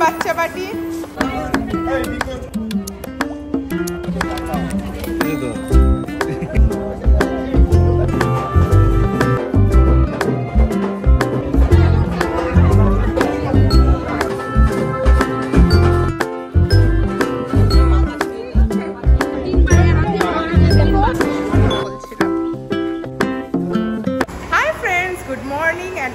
বাচ্চা party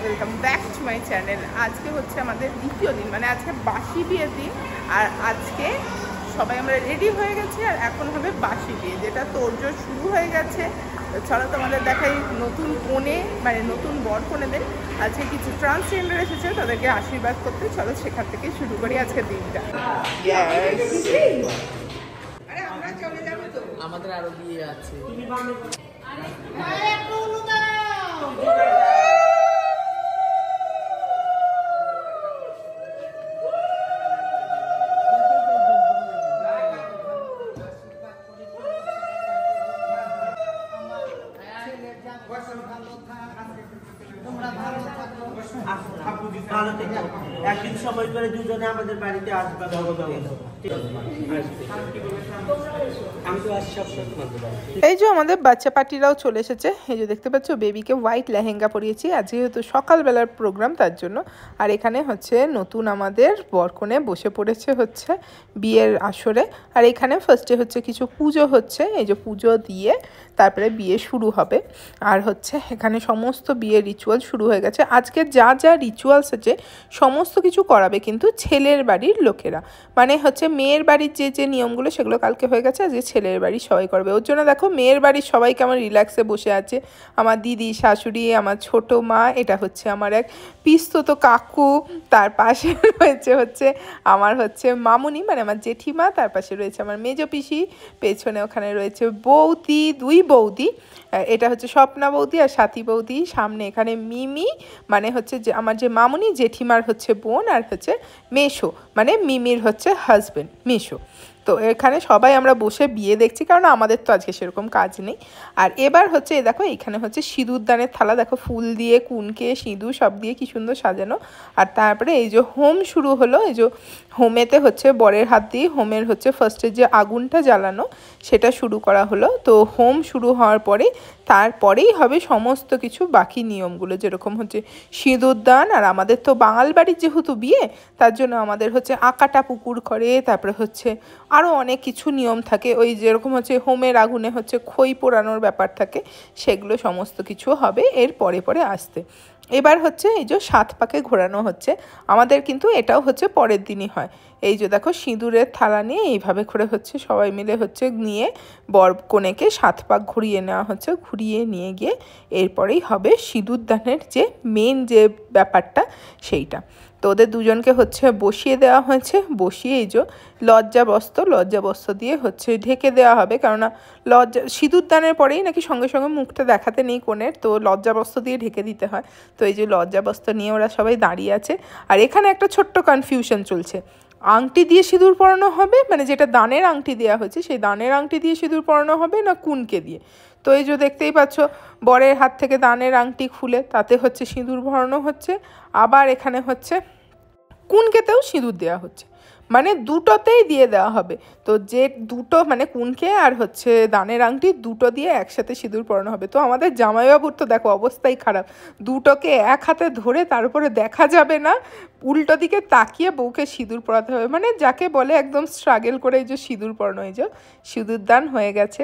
welcome back to my channel. आज के होच्छे आमादेर द्वितीय दिन माने आज के बासी बिये दिन और आज के सबाई आमरा रेडी हो गेछे और एखन होबे बासी बिये जेटा तोड़जोड़ शुरू हो गेछे। चलो तोमादेर देखाई नतून कोणे माने नतून बर कोणेदेर आज के किछु ट्रांसजेंडार एसेछे तादेरके आशीर्बाद करते। चलो सेखान थेके शुरू करी आजकेर दिनटा। अरे आमरा चले जाबो तो आमादेर आरो बिये आछे। तुमि बांधो अरे एकटु दाও। একদিন সময় করে দুজনে আমাদের বাড়িতে আসবে। এই যে আমাদের বাচ্চা পার্টিরাও চলে এসেছে। এই যে দেখতে পাচ্ছ বেবিকে হোয়াইট লেহেঙ্গা পরিয়েছি আজ যেহেতু সকালবেলার প্রোগ্রাম তার জন্য। আর এখানে হচ্ছে নতুন আমাদের বরকনে বসে পড়েছে হচ্ছে বিয়ের আসরে। আর এখানে ফার্স্টে হচ্ছে কিছু পুজো হচ্ছে, এই যে পুজো দিয়ে তারপরে বিয়ে শুরু হবে। আর হচ্ছে এখানে সমস্ত বিয়ের রিচুয়াল শুরু হয়ে গেছে। আজকে যা যা রিচুয়ালস আছে সমস্ত কিছু করাবে কিন্তু ছেলের বাড়ির লোকেরা, মানে হচ্ছে মেয়ের বাড়ির যে যে নিয়মগুলো সেগুলো কালকে হয়ে গেছে, আজকে ছেলের বাড়ির সবাই করবে। ওর জন্য দেখো মেয়ের বাড়ির সবাই কেমন রিল্যাক্সে বসে আছে। আমার দিদি, শাশুড়ি, আমার ছোট মা, এটা হচ্ছে আমার এক পিস্তত কাকু, তার পাশে রয়েছে হচ্ছে আমার হচ্ছে মামুনি মানে আমার জেঠিমা, তার পাশে রয়েছে আমার মেজো পিসি, পেছনে ওখানে রয়েছে বৌদি, দুই বৌদি, এটা হচ্ছে স্বপ্না বৌদি আর সাথী বৌদি, সামনে এখানে মিমি মানে হচ্ছে যে আমার যে মামুনি জেঠিমার হচ্ছে বোন, আর হচ্ছে মেশো মানে মিমির হচ্ছে হাজবেন্ড মেশো। তো এখানে সবাই আমরা বসে বিয়ে দেখছি কারণ আমাদের তো আজকে সেরকম কাজ নেই। আর এবার হচ্ছে দেখো এখানে হচ্ছে সিঁদুর দানের থালা, দেখো ফুল দিয়ে কুনকে সিঁদুর সব দিয়ে কি সুন্দর সাজানো। আর তারপরে এই যে হোম শুরু হলো। এই যে হোমেতে হচ্ছে বরের হাত দিয়ে হোমের হচ্ছে ফার্স্টে যে আগুনটা জ্বালানো সেটা শুরু করা হলো। তো হোম শুরু হওয়ার পরে তারপরেই হবে সমস্ত কিছু বাকি নিয়মগুলো, যেরকম হচ্ছে সিঁদুর দান। আর আমাদের তো বাঙাল বাড়ির যেহেতু বিয়ে তার জন্য আমাদের হচ্ছে আঁকাটা পুকুর করে, তারপরে হচ্ছে আরও অনেক কিছু নিয়ম থাকে। ওই যেরকম হচ্ছে হোমের আগুনে হচ্ছে খই পোড়ানোর ব্যাপার থাকে, সেগুলো সমস্ত কিছু হবে এর পরে পরে আসতে। এবার হচ্ছে এই যে 7 পাকে ঘোরানো হচ্ছে আমাদের, কিন্তু এটাও হচ্ছে পরের দিনই হয়। এই যে দেখো সিঁদুরের থালা নিয়ে এইভাবে করে হচ্ছে সবাই মিলে হচ্ছে নিয়ে বর কনেকে 7 পাক ঘুরিয়ে নেওয়া হচ্ছে, ঘুরিয়ে নিয়ে গিয়ে এরপরেই হবে সিঁদুর দানের যে মেন যে ব্যাপারটা সেইটা। তো ওদের দুজনকে হচ্ছে বসিয়ে দেওয়া হয়েছে, বসিয়ে এই যে লজ্জাবস্ত্র দিয়ে হচ্ছে ঢেকে দেওয়া হবে, কেননা সিঁদুর দানের পরেই নাকি সঙ্গে সঙ্গে মুখটা দেখাতে নেই কনের, তো লজ্জাবস্ত্র দিয়ে ঢেকে দিতে হয়। তো এই যে লজ্জাবস্ত্র নিয়ে ওরা সবাই দাঁড়িয়ে আছে। আর এখানে একটা ছোট্ট কনফিউশন চলছে, আংটি দিয়ে সিঁদুর পরানো হবে মানে যেটা দানের আংটি দেওয়া হয়েছে সেই দানের আংটি দিয়ে সিঁদুর পরানো হবে না কুনকে দিয়ে। তো এই যে দেখতেই পাচ্ছ বরের হাত থেকে দানের আংটি খুলে তাতে হচ্ছে সিঁদুর ভরানো হচ্ছে, আবার এখানে হচ্ছে কুনকেতেও সিঁদুর দেওয়া হচ্ছে, মানে দুটোতেই দিয়ে দেওয়া হবে। তো যে দুটো মানে কুনকে আর হচ্ছে দানের আংটি দুটো দিয়ে একসাথে সিঁদুর পরানো হবে। তো আমাদের জামাইবাবুর তো দেখো অবস্থাই খারাপ, দুটোকে এক হাতে ধরে তার উপরে দেখা যাবে না, উল্টো দিকে তাকিয়ে বউকে সিঁদুর পরাতে হবে, মানে যাকে বলে একদম স্ট্রাগল করে এই যে সিঁদুর পরানো। এই যে সিঁদুর দান হয়ে গেছে।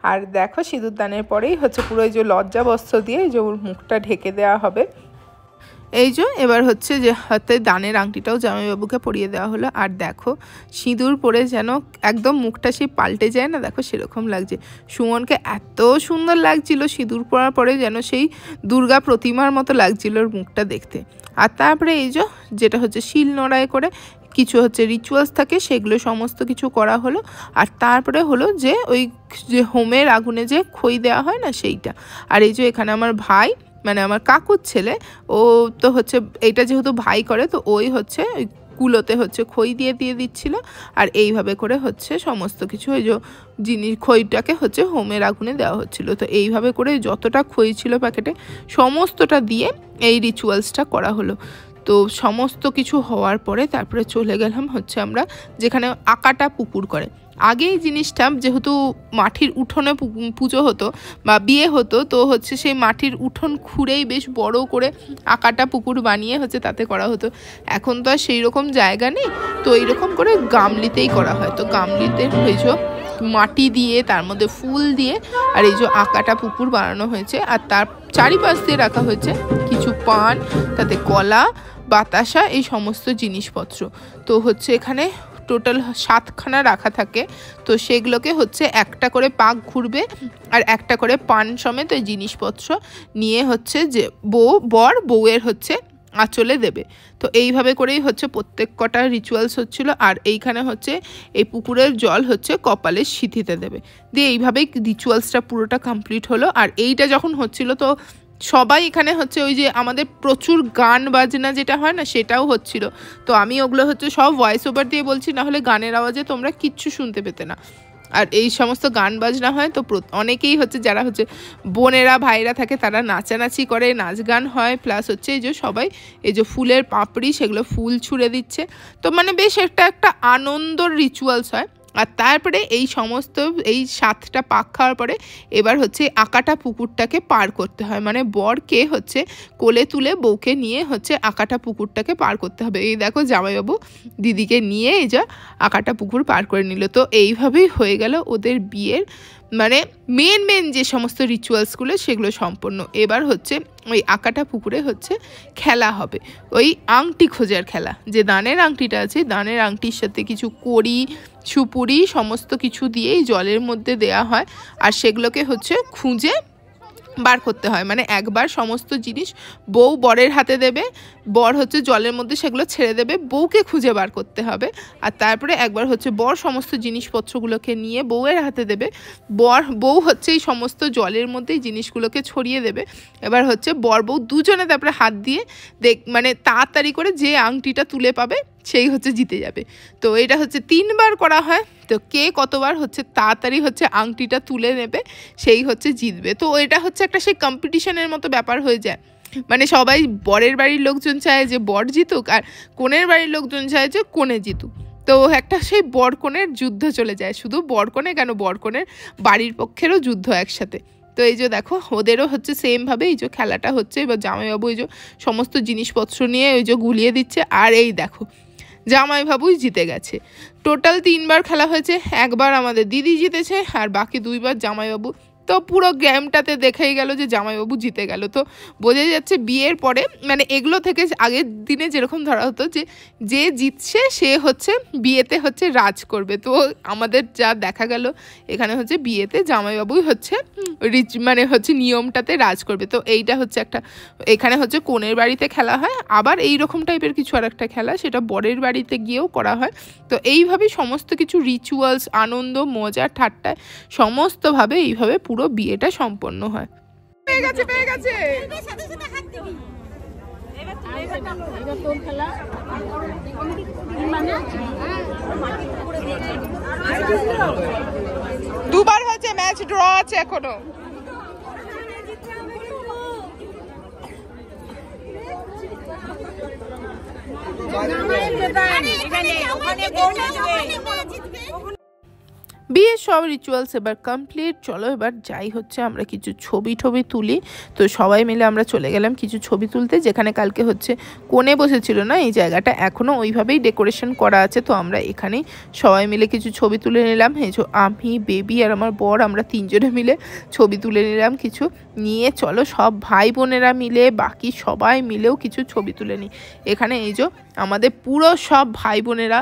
আর দেখো সিঁদুর দানের পরেই হচ্ছে পুরো এই যে লজ্জাবস্ত্র দিয়ে এই যে ওর মুখটা ঢেকে দেওয়া হবে। এই যে এবার হচ্ছে যে হাতে দানের আংটিটাও জামাইবাবুকে পরিয়ে দেওয়া হলো। আর দেখো সিঁদুর পরে যেন একদম মুখটা সেই পাল্টে যায় না, দেখো সেরকম লাগছে। সুমনকে এত সুন্দর লাগছিল সিঁদুর পরার পরে, যেন সেই দুর্গা প্রতিমার মতো লাগছিল ওর মুখটা দেখতে। আর তারপরে এই যে যেটা হচ্ছে শিল নোড়ায় করে কিছু হচ্ছে রিচুয়ালস থাকে সেগুলো সমস্ত কিছু করা হলো। আর তারপরে হলো যে ওই যে হোমের আগুনে যে খই দেওয়া হয় না সেইটা। আর এই যে এখানে আমার ভাই মানে আমার কাকুর ছেলে, ও তো হচ্ছে এইটা যেহেতু ভাই করে তো ওই হচ্ছে ওই কুলোতে হচ্ছে খই দিয়ে দিচ্ছিল। আর এইভাবে করে হচ্ছে সমস্ত কিছু ওই যে জিনিস খইটাকে হচ্ছে হোমের আগুনে দেওয়া হচ্ছিল। তো এইভাবে করে যতটা খই ছিল প্যাকেটে সমস্তটা দিয়ে এই রিচুয়ালসটা করা হলো। তো সমস্ত কিছু হওয়ার পরে তারপরে চলে গেলাম হচ্ছে আমরা যেখানে আকাটা পুকুর করে। আগে এই জিনিসটা যেহেতু মাটির উঠোনে পুজো হতো বা বিয়ে হতো, তো হচ্ছে সেই মাটির উঠোন খুঁড়েই বেশ বড় করে আকাটা পুকুর বানিয়ে হচ্ছে তাতে করা হতো। এখন তো আর সেই রকম জায়গা নেই, তো এইরকম করে গামলিতেই করা হয়। তো গামলিতে হয়েছে মাটি দিয়ে তার মধ্যে ফুল দিয়ে আর এই যে আকাটা পুকুর বানানো হয়েছে, আর তার চারিপাশ দিয়ে রাখা হয়েছে কিছু পান, তাতে কলা, বাতাসা, এই সমস্ত জিনিসপত্র। তো হচ্ছে এখানে টোটাল 7খানা রাখা থাকে, তো সেগুলোকে হচ্ছে একটা করে পাক ঘুরবে আর একটা করে পান সমেত ওই জিনিসপত্র নিয়ে হচ্ছে যে বউয়ের হচ্ছে আঁচলে দেবে। তো এইভাবে করেই হচ্ছে প্রত্যেক কটা রিচুয়ালস হচ্ছিল। আর এইখানে হচ্ছে এই পুকুরের জল হচ্ছে কপালের সিঁথিতে দেবে, দিয়ে এইভাবেই রিচুয়ালসটা পুরোটা কমপ্লিট হলো। আর এইটা যখন হচ্ছিল তো সবাই এখানে হচ্ছে ওই যে আমাদের প্রচুর গান বাজনা যেটা হয় না সেটাও হচ্ছিল। তো আমি ওগুলো হচ্ছে সব ভয়েস ওভার দিয়ে বলছি, না হলে গানের আওয়াজে তোমরা কিচ্ছু শুনতে পেতে না। আর এই সমস্ত গান বাজনা হয় তো অনেকেই হচ্ছে যারা হচ্ছে বোনেরা ভাইরা থাকে তারা নাচানাচি করে, নাচ গান হয়, প্লাস হচ্ছে এই যে সবাই এই যে ফুলের পাপড়ি সেগুলো ফুল ছুঁড়ে দিচ্ছে। তো মানে বেশ একটা আনন্দর রিচুয়ালস হয়। আর তারপরে এই সমস্ত এই 7টা পাক খাওয়ার পরে এবার হচ্ছে আকাটা পুকুরটাকে পার করতে হয়, মানে বরকে হচ্ছে কোলে তুলে বউকে নিয়ে হচ্ছে আকাটা পুকুরটাকে পার করতে হবে। এই দেখো জামাইবাবু দিদিকে নিয়ে এই যা আকাটা পুকুর পার করে নিল। তো এইভাবেই হয়ে গেল ওদের বিয়ের মানে মেন যে সমস্ত রিচুয়ালসগুলো সেগুলো সম্পন্ন। এবার হচ্ছে ওই আকাটা পুকুরে হচ্ছে খেলা হবে, ওই আংটি খোঁজার খেলা। যে দানের আংটিটা আছে, দানের আংটির সাথে কিছু কড়ি সুপুরি সমস্ত কিছু দিয়েই জলের মধ্যে দেয়া হয়, আর সেগুলোকে হচ্ছে খুঁজে বার করতে হয়। মানে একবার সমস্ত জিনিস বউ বরের হাতে দেবে, বর হচ্ছে জলের মধ্যে সেগুলো ছেড়ে দেবে, বউকে খুঁজে বার করতে হবে। আর তারপরে একবার হচ্ছে বর সমস্ত জিনিসপত্রগুলোকে নিয়ে বউয়ের হাতে দেবে, বউ হচ্ছে এই সমস্ত জলের মধ্যে এই জিনিসগুলোকে ছড়িয়ে দেবে। এবার হচ্ছে বর বউ দুজনে তারপরে হাত দিয়ে মানে তাড়াতাড়ি করে যে আংটিটা তুলে পাবে সেই হচ্ছে জিতে যাবে। তো এটা হচ্ছে 3বার করা হয়, তো কে কতবার হচ্ছে তাড়াতাড়ি হচ্ছে আংটিটা তুলে নেবে সেই হচ্ছে জিতবে। তো এটা হচ্ছে একটা সেই কম্পিটিশনের মতো ব্যাপার হয়ে যায়। মানে সবাই বরের বাড়ির লোকজন চায় যে বর জিতুক, আর কনের বাড়ির লোকজন চায় যে কনে জিতুক। তো একটা সেই বর কনের যুদ্ধ চলে যায়, শুধু বর কনে কেন, বর কনের বাড়ির পক্ষেরও যুদ্ধ একসাথে। তো এই যে দেখো ওদেরও হচ্ছে সেমভাবে এই যে খেলাটা হচ্ছে। এবার জামাইবাবু এই যে সমস্ত জিনিসপত্র নিয়ে ওই যে গুলিয়ে দিচ্ছে, আর এই দেখো জামাইবাবুই জিতে গেছে। টোটাল 3বার খেলা হয়েছে, একবার আমাদের দিদি জিতেছে আর বাকি 2বার জামাইবাবু। তো পুরো গেমটাতে দেখেই গেল যে জামাইবাবু জিতে গেল। তো বোঝা যাচ্ছে বিয়ের পরে মানে এগুলো থেকে আগের দিনে যেরকম ধরা হতো যে জিতছে সে হচ্ছে বিয়েতে হচ্ছে রাজ করবে। তো আমাদের যা দেখা গেল এখানে হচ্ছে বিয়েতে জামাইবাবুই হচ্ছে মানে হচ্ছে নিয়মটাতে রাজ করবে। তো এইটা হচ্ছে একটা, এখানে হচ্ছে কনের বাড়িতে খেলা হয়, আবার এই রকম টাইপের কিছু আর একটা খেলা সেটা বরের বাড়িতে গিয়েও করা হয়। তো এইভাবেই সমস্ত কিছু রিচুয়ালস, আনন্দ, মজা, ঠাট্টায় সমস্তভাবে এইভাবে পুরো বিয়েটা সম্পন্ন হয়। পেয়ে গেছে দুবার হয়েছে, ম্যাচ ড্র আছে এখনো। বিয়ের সব রিচুয়ালস এবার কমপ্লিট। চলো এবার যাই হচ্ছে আমরা কিছু ছবি তুলি। তো সবাই মিলে আমরা চলে গেলাম কিছু ছবি তুলতে, যেখানে কালকে হচ্ছে কোণে বসেছিল না এই জায়গাটা এখনও ওইভাবেই ডেকোরেশন করা আছে। তো আমরা এখানেই সবাই মিলে কিছু ছবি তুলে নিলাম। এই যে আমি, বেবি আর আমার বর, আমরা 3জনে মিলে ছবি তুলে নিলাম কিছু নিয়ে। চলো সব ভাই বোনেরা মিলে বাকি সবাই মিলেও কিছু ছবি তুলে নিই। এখানে এই যে আমাদের পুরো সব ভাই বোনেরা,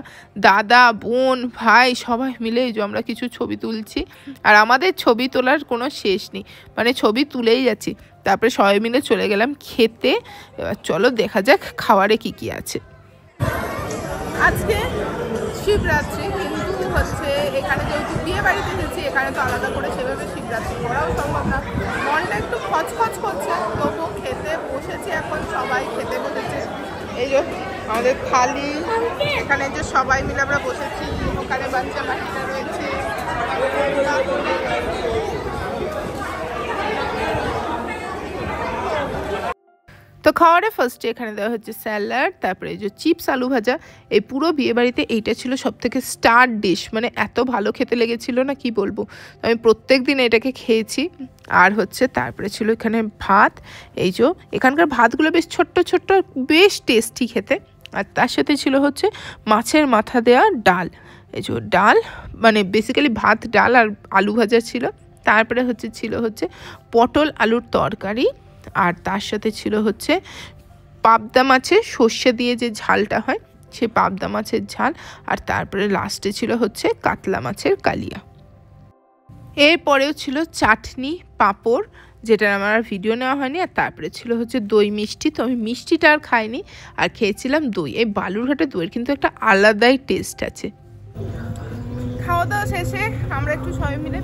দাদা বোন ভাই সবাই মিলে এই যে আমরা কিছু ছবি তুলছি। আর আমাদের ছবি তোলার কোনো শেষ নেই, মানে ছবি তুলেই যাচ্ছি। তারপরে সবাই মিলে চলে গেলাম খেতে। এবার চলো দেখা যাক খাবারে কি কি আছে। আজকে শিবরাত্রি, কিন্তু হচ্ছে এখানে যেহেতু বিয়ে বাড়িতে এসেছি এখানে তো আলাদা করে সেভাবে শিবরাত্রি করাও সম্ভব না, মনটা একটু খচখচ করছে। তবুও খেতে বসেছি, এখন সবাই খেতে বসেছে। এই যে আমাদের থালি, এখানে যে সবাই মিলে আমরা বসেছি, ওখানে বাচ্চা বাচ্চা রয়েছে। তো খাওয়ারে ফার্স্টে এখানে দেওয়া হচ্ছে স্যালাড, তারপরে এই যে চিপস আলু ভাজা। এই পুরো বিয়েবাড়িতে এইটা ছিল সবথেকে স্টার ডিশ, মানে এত ভালো খেতে লেগেছিল না কি বলবো। আমি প্রত্যেক দিন এটাকে খেয়েছি। আর হচ্ছে তারপরে ছিল এখানে ভাত। এই যে এখানকার ভাতগুলো বেশ ছোট্ট ছোট্ট, বেশ টেস্টি খেতে। আর তার সাথে ছিল হচ্ছে মাছের মাথা দেওয়া ডাল। এই যে ডাল মানে বেসিক্যালি ভাত, ডাল আর আলু ভাজা ছিল। তারপরে ছিল হচ্ছে পটল আলুর তরকারি, আর তার সাথে ছিল হচ্ছে পাবদা মাছের সর্ষে দিয়ে যে ঝালটা হয়, সেই পাবদা মাছের ঝাল। আর তারপরে লাস্টে ছিল হচ্ছে কাতলা মাছের কালিয়া। এরপরেও ছিল চাটনি, পাঁপড়, যেটার আমার আর ভিডিও নেওয়া হয়নি। আর তারপরে ছিল হচ্ছে দই মিষ্টি। তো আমি মিষ্টিটা আর খাইনি, আর খেয়েছিলাম দই। এই বালুরঘাটে দইয়ের কিন্তু একটা আলাদাই টেস্ট আছে। খাওয়া দাওয়া শেষে আমরা একটু সবাই মিলে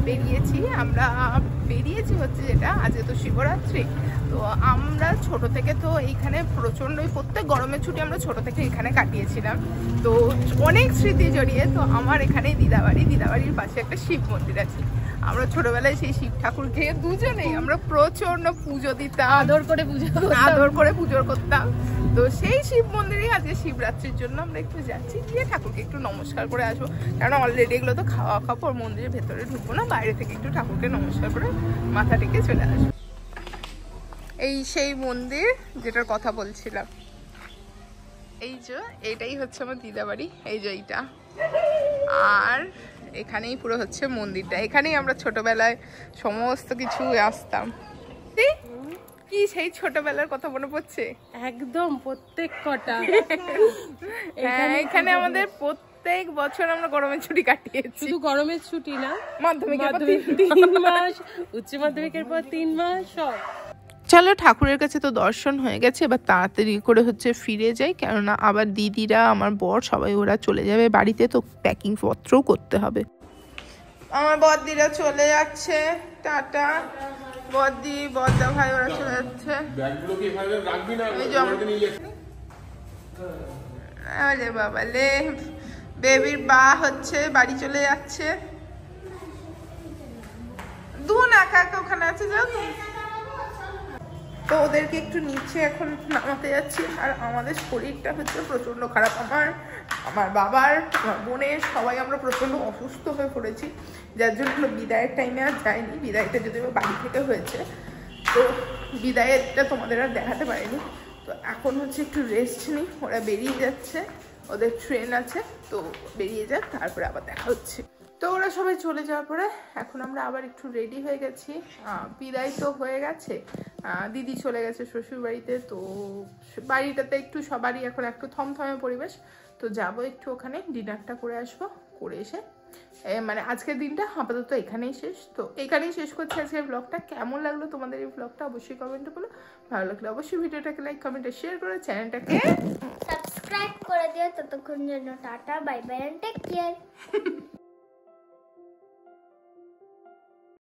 বেরিয়েছি হচ্ছে যেটা, আজকে তো শিবরাত্রি। তো আমরা ছোট থেকে তো এইখানে প্রচণ্ডই, প্রত্যেক গরমের ছুটি আমরা ছোট থেকে এখানে কাটিয়েছিলাম। তো অনেক স্মৃতি জড়িয়ে। তো আমার এখানে দিদাবাড়ির পাশে একটা শিব মন্দির আছে। আমরা ছোটবেলায় সেই শিব ঠাকুরকে দুজনেই আমরা প্রচন্ড পুজো দিতাম, আদর করে পুজো করতাম। তো সেই শিব মন্দিরে আজকে শিবরাত্রির জন্য আমরা একটু যাচ্ছি, গিয়ে ঠাকুরকে একটু নমস্কার করে আসবো। কারণ অলরেডি এগুলো তো খাওয়া পর মন্দিরের ভেতরে ঢুকবো না, বাইরে থেকে একটু ঠাকুরকে নমস্কার করে মাথা টেকে চলে আসবো। এই সেই মন্দির যেটার কথা বলছিলাম। এই যে এইটাই হচ্ছে আমার দিদাবাড়ি, এই যে এইটা। আর এখানেই পুরো হচ্ছে মন্দিরটা, এখানেই আমরা ছোটবেলায় সমস্ত কিছু আসতাম। কি সেই ছোটবেলার কথা মনে পড়ছে? একদম প্রত্যেক কটা। এখানে আমাদের প্রত্যেক বছর আমরা গরমের ছুটি কাটিয়েছি। শুধু গরমের ছুটি না, মাধ্যমিকের পর 3 মাস, উচ্চ মাধ্যমিকের পর 3 মাস সব। চলো, ঠাকুরের কাছে তো দর্শন হয়ে গেছে, এবার তাড়াতাড়ি করে হচ্ছে ফিরে যাই, কেননা আবার দিদিরা, আমার বর, সবাই ওরা চলে যাবে বাড়িতে। তো প্যাকিং পত্রও করতে হবে। আমার বড়দিরা চলে যাচ্ছে, টাটা। বড়দা ভাই ওরা চলে যাচ্ছে। আরে বাবা লে, বেবির বা হচ্ছে বাড়ি চলে যাচ্ছে। একা একা ওখানে আছে, যাও তো। তো ওদেরকে একটু নিচে এখন নামাতে যাচ্ছি। আর আমাদের শরীরটা হচ্ছে প্রচণ্ড খারাপ, আমার বাবার, আমার বোনের, সবাই আমরা প্রচণ্ড অসুস্থ হয়ে পড়েছি, যার জন্য বিদায়ের টাইমে আর যাইনি। বিদায়টা যদিও বাড়ি থেকে হয়েছে, তো বিদায়েরটা তোমাদের আর দেখাতে পারিনি। তো এখন হচ্ছে একটু রেস্ট নিই। ওরা বেরিয়ে যাচ্ছে, ওদের ট্রেন আছে, তো বেরিয়ে যাক, তারপরে আবার দেখা হচ্ছে। তো ওরা সবাই চলে যাওয়ার পরে এখন আমরা আবার একটু রেডি হয়ে গেছি। বিদায় তো হয়ে গেছে, দিদি চলে গেছে শ্বশুর বাড়িতে। তো বাড়িটাতে একটু সবারই এখন একটু থমথমে পরিবেশ। তো যাবো একটু ওখানে, ডিনারটা করে আসবো, করে এসে মানে আজকের দিনটা আপাতত এখানেই শেষ। তো এখানেই শেষ করছি আজকের ব্লগটা। কেমন লাগলো তোমাদের এই ব্লগটা অবশ্যই কমেন্টে বলো। ভালো লাগলে অবশ্যই ভিডিওটাকে লাইক, কমেন্টে শেয়ার করে চ্যানেলটাকে সাবস্ক্রাইব করে দিও। ততক্ষণ জন্য tata, bye bye and take care.